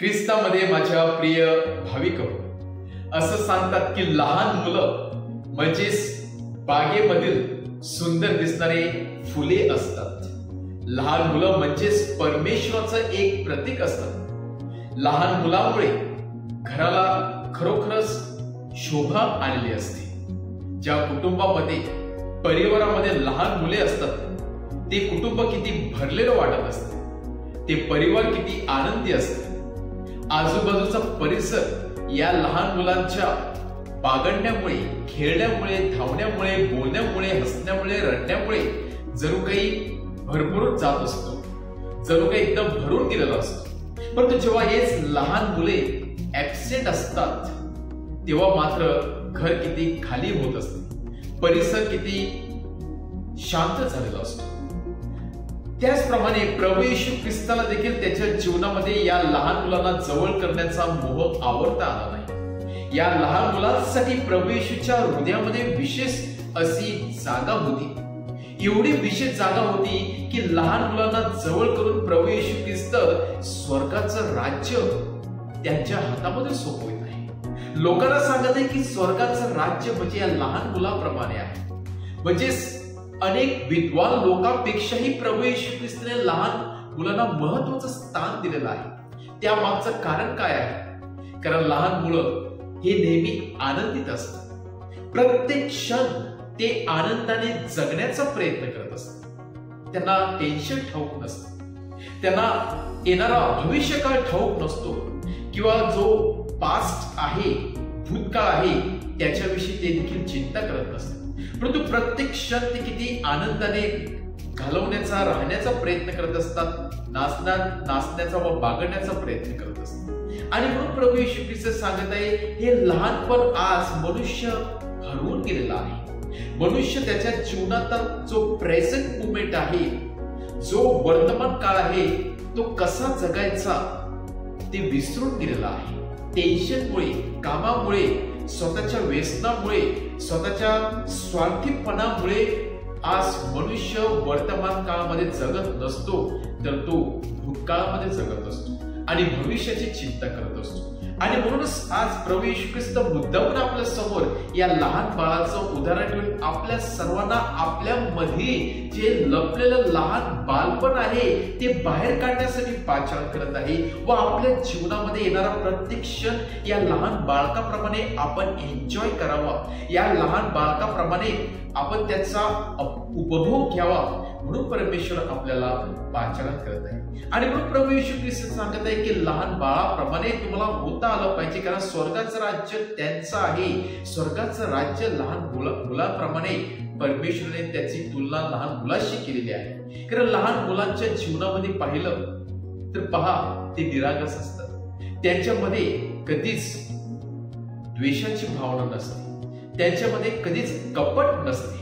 ख्रिस्तामध्ये माझ्या प्रिय भाविक असं सांगतात की लहान मुलं म्हणजेच बागेमधील सुंदर दिसणारे फुले असतात. लहान मुलं म्हणजेच परमेश्वराचं एक प्रतीक असतात. लहान मुलामुळे घराला खरोखरच शोभा आलेली असते. ज्या कुटुंबामध्ये परिवारामध्ये लहान मुले असतात ते कुटुंब किती भरलेलं वाटत असते. ते परिवार किती आनंदी असते. आजूबाजूचा परिसर या लहान मुलांच्या बागडण्यामुळे, खेळण्यामुळे, धावण्यामुळे, बोलण्यामुळे, हसण्यामुळे, रडण्यामुळे जणू काही भरभरून जात असतो, जणू काही एकदम भरून गेलेला असतो. परंतु जेव्हा हेच लहान मुले ऍबसेंट असतात तेव्हा मात्र घर किती खाली होत असते, परिसर किती शांत झालेला असतो. त्याचप्रमाणे प्रभू येशू ख्रिस्ताला देखील त्याच्या जीवनामध्ये या लहान मुलांना जवळ करण्याचा मोह आवडता आला नाही. या लहान मुलांसाठी प्रभू येशूच्या हृदयामध्ये विशेष अशी जागा होती. एवढी विशेष जागा होती की लहान मुलांना जवळ करून प्रभू येशू ख्रिस्त स्वर्गाचं राज्य त्यांच्या हातामध्ये सोपवित आहे. लोकांना सांगत आहे की स्वर्गाचं राज्य म्हणजे या लहान मुलाप्रमाणे आहे. म्हणजे अनेक विद्वान लोकांपेक्षाही प्रभू येशू ख्रिस्ताने लहान मुलांना महत्वाचं स्थान दिलेलं आहे. त्या मागचं कारण काय आहे? कारण लहान मुलं हे नेहमी आनंदित असतात. प्रत्येक क्षण ते आनंदाने जगण्याचा प्रयत्न करत असतात. त्यांना टेन्शन ठाऊक नसतं, त्यांना येणारा भविष्यकाळ ठाऊक नसतो किंवा जो पास्ट आहे, भूतकाळ आहे त्याच्याविषयी ते देखील चिंता करत नसतात. परंतु प्रत्येक क्षण ते किती आनंदाने घालवण्याचा, राहण्याचा प्रयत्न करत असतात, नाचण्याचा व बागडण्याचा प्रयत्न करत असतात. आणि म्हणून प्रभू येशू ख्रिस्त सांगत आहे हे लहानपण आज मनुष्य हरवून गेलेला आहे. मनुष्य त्याच्या जीवनाचा जो प्रेझेंट मुमेंट आहे, जो वर्तमान काळ आहे, तो कसा जगायचा ते विसरून गेलेला आहे. टेन्शनमुळे, कामामुळे, स्वतःच्या व्यसनामुळे, स्वतःच्या स्वार्थीपणामुळे आज मनुष्य वर्तमान काळामध्ये जगत नसतो, तर तो भूतकाळामध्ये जगत असतो आणि भविष्याची चिंता करत असतो. आणि म्हणूनच आज प्रभू येशू ख्रिस्त मुद्दामून आपल्या समोर या लहान बाळाचं उदाहरण ठेवून आपल्या सर्वांना आपल्यामध्ये जे लपलेलं लहान बालपण आहे ते बाहेर काढण्यासाठी पाचारण करत आहे व आपल्या जीवनामध्ये येणारा प्रत्येक क्षण या लहान बालकाप्रमाणे आपण एन्जॉय करावा, या लहान बालकाप्रमाणे आपण त्याचा उपभोग घ्यावा म्हणून परमेश्वर आपल्याला पाचारण करत आहे. आणि म्हणून प्रभू येशू ख्रिस्त सांगत आहे की लहान बाळाप्रमाणे तुम्हाला होता आलं पाहिजे, कारण स्वर्गाचं राज्य त्यांचं आहे. स्वर्गाचं राज्य लहान मुलांप्रमाणे परमेश्वराने त्याची तुलना लहान मुलाशी केलेली आहे. कारण लहान मुलांच्या जीवनामध्ये पाहिलं तर पहा, ते निरागस असतात. त्यांच्यामध्ये कधीच द्वेषाची भावना नसते, त्यांच्यामध्ये कधीच कपट नसते.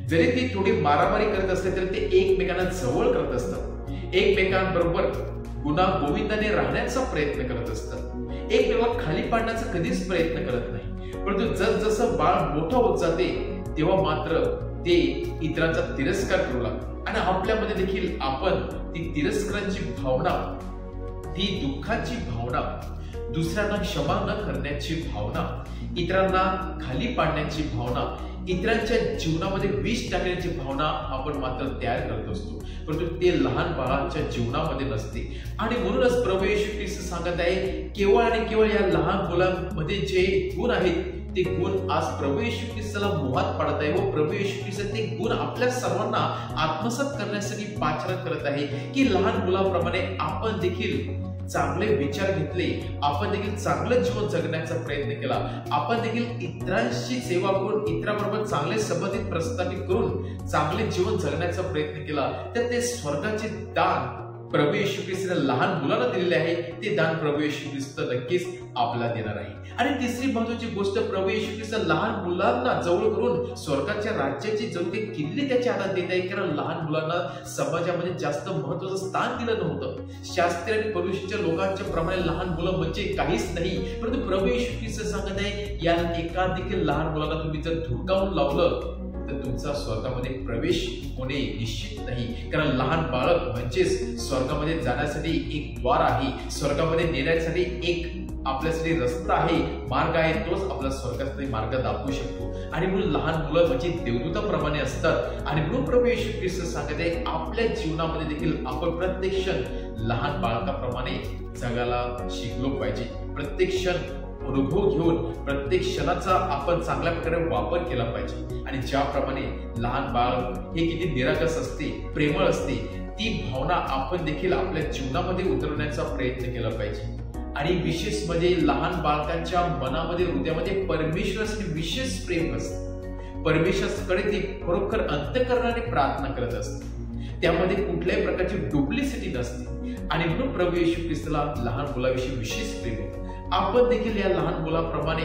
जरी ती थोडी मारामारी करत असते तरी ते एकमेकांना जवळ करत असतात, एकमेकांबरोबर गुणागोविंदाने राहण्याचा प्रयत्न करत असतात, एकमेकांना खाली पाडण्याचा कधीच प्रयत्न करत नाही. परंतु जसजसं बाळ मोठं होत जाते तेव्हा मात्र ते इतरांचा तिरस्कार करू लागते. आणि आपल्यामध्ये देखील आपण ती तिरस्काराची भावना, ती दुःखाची भावना, दुसऱ्यांना क्षमा न करण्याची भावना, इतरांना खाली पाडण्याची भावना, इतरांच्या जीवनामध्ये विष टाकण्याची भावना आपण मात्र तयार करत असतो. परंतु ते लहान बाळांच्या जीवनामध्ये नसते. आणि म्हणूनच प्रभू येशू ख्रिस्त सांगत आहे केवळ आणि केवळ या लहान मुलांमध्ये जे गुण आहेत ते गुण आज प्रभू येशू ख्रिस्ताला मोहात पाडत आहे व प्रभू येशू ख्रिस्त ते गुण आपल्या सर्वांना आत्मसात करण्यासाठी पाचारण करत आहे की लहान मुलांप्रमाणे आपण देखील चांगले विचार घेतले, आपण देखील चांगलं जीवन जगण्याचा प्रयत्न केला, आपण देखील इतरांशी सेवा करून, इतरांबरोबर चांगले संबंधित प्रस्थापित करून चांगले जीवन जगण्याचा प्रयत्न केला, तर ते स्वर्गाचे दान प्रभू येशू ख्रिस्ताने लहान मुलांना दिलेले आहे. ते दान प्रभू येशू ख्रिस्त नक्कीच आपल्याला देणार आहे. आणि तिसरी महत्वाची गोष्ट, प्रभू येशू ख्रिस्त लहान मुलांना जवळ करून स्वर्गाच्या राज्याची जणू काही किल्ली त्याच्या हातात देत आहे. कारण लहान मुलांना समाजामध्ये जास्त महत्वाचं स्थान दिलं नव्हतं. शास्त्रीय आणि परुषीच्या लोकांच्या प्रमाणे लहान मुलं म्हणजे काहीच नाही. परंतु प्रभू येशू ख्रिस्त सांगत आहे या एका देखील लहान मुलांना तुम्ही जर धुडकावून लावलं तर तुमचा स्वर्गामध्ये प्रवेश होणे निश्चित नाही. कारण लहान बाळक म्हणजेच स्वर्गामध्ये जाण्यासाठी एक द्वार आहे, स्वर्गामध्ये नेण्यासाठी एक आपल्यासाठी रस्ता आहे, मार्ग आहे. तोच आपला स्वर्गासाठी मार्ग दाखवू शकतो. आणि म्हणून लहान मुलं म्हणजे देवदूताप्रमाणे असतात. आणि म्हणून प्रभू येशू ख्रिस्त सांगत आहे, आपल्या जीवनामध्ये देखील आपण प्रत्येक क्षण लहान बाळकाप्रमाणे जगायला शिकलो पाहिजे. प्रत्येक क्षण अनुभव घेऊन प्रत्येक क्षणाचा आपण चांगल्या प्रकारे वापर केला पाहिजे. आणि ज्याप्रमाणे लहान बाळ हे किती निरागस असते, प्रेमळ असते, ती भावना आपण देखील आपल्या जीवनामध्ये उतरवण्याचा प्रयत्न केला पाहिजे. आणि विशेष म्हणजे लहान बालकांच्या मनामध्ये, हृदयामध्ये परमेश्वरासाठी विशेष प्रेम असते. परमेश्वराकडे ती खरोखर अंतःकरणाने प्रार्थना करत असते. त्यामध्ये कुठल्याही प्रकारची डुप्लिसिटी नसते. आणि म्हणून प्रभू येशू ख्रिस्ताला लहान मुलाविषयी विशेष प्रेम होते. आपण देखील या लहान मुलाप्रमाणे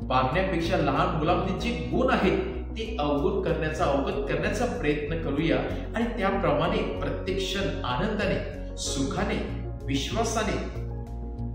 वागण्यापेक्षा लहान मुलामध्ये जे गुण आहेत ते अवगत करण्याचा प्रयत्न करूया. आणि त्याप्रमाणे प्रत्येक क्षण आनंदाने, सुखाने, विश्वासाने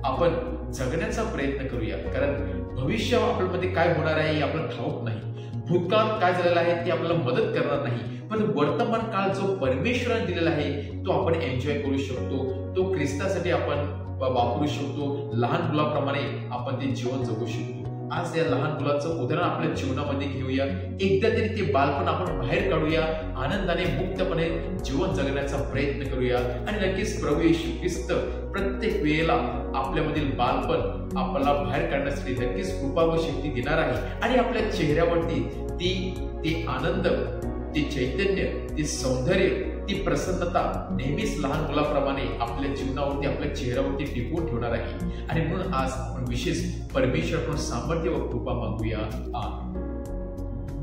आपण जगण्याचा प्रयत्न करूया. कारण भविष्य आपल्यामध्ये काय होणार आहे हे आपल्याला ठाऊक नाही. भूतकाळात काय झालेलं आहे ते आपल्याला मदत करणार नाही. पण वर्तमान काळ जो परमेश्वराने दिलेला आहे तो आपण एन्जॉय करू शकतो. तो ख्रिस्तासाठी आपण वापरू शकतो. लहान मुलाप्रमाणे आपण ते जीवन जगू शकतो. आज या लहान मुलाचं उदाहरण आपल्या जीवनामध्ये घेऊया. एकदा तरी ते बालपण आपण बाहेर काढूया. आनंदाने, मुक्तपणे जीवन जगण्याचा प्रयत्न करूया. आणि नक्कीच प्रभू येशू ख्रिस्त प्रत्येक वेळेला आपल्यामधील बालपण आपल्याला बाहेर काढण्यासाठी नक्कीच कृपा व शक्ती देणार आहे. आणि आपल्या चेहऱ्यावरती ते आनंद, ते चैतन्य, ते सौंदर्य, ती प्रसन्नता नेहमीच लहान मुलाप्रमाणे आपल्या जीवनावरती, आपल्या चेहऱ्यावरती टिकवून ठेवणार आहे. आणि म्हणून आज आपण विशेष परमेश्वराकडून सामर्थ्य व कृपा मागूया. आमेन.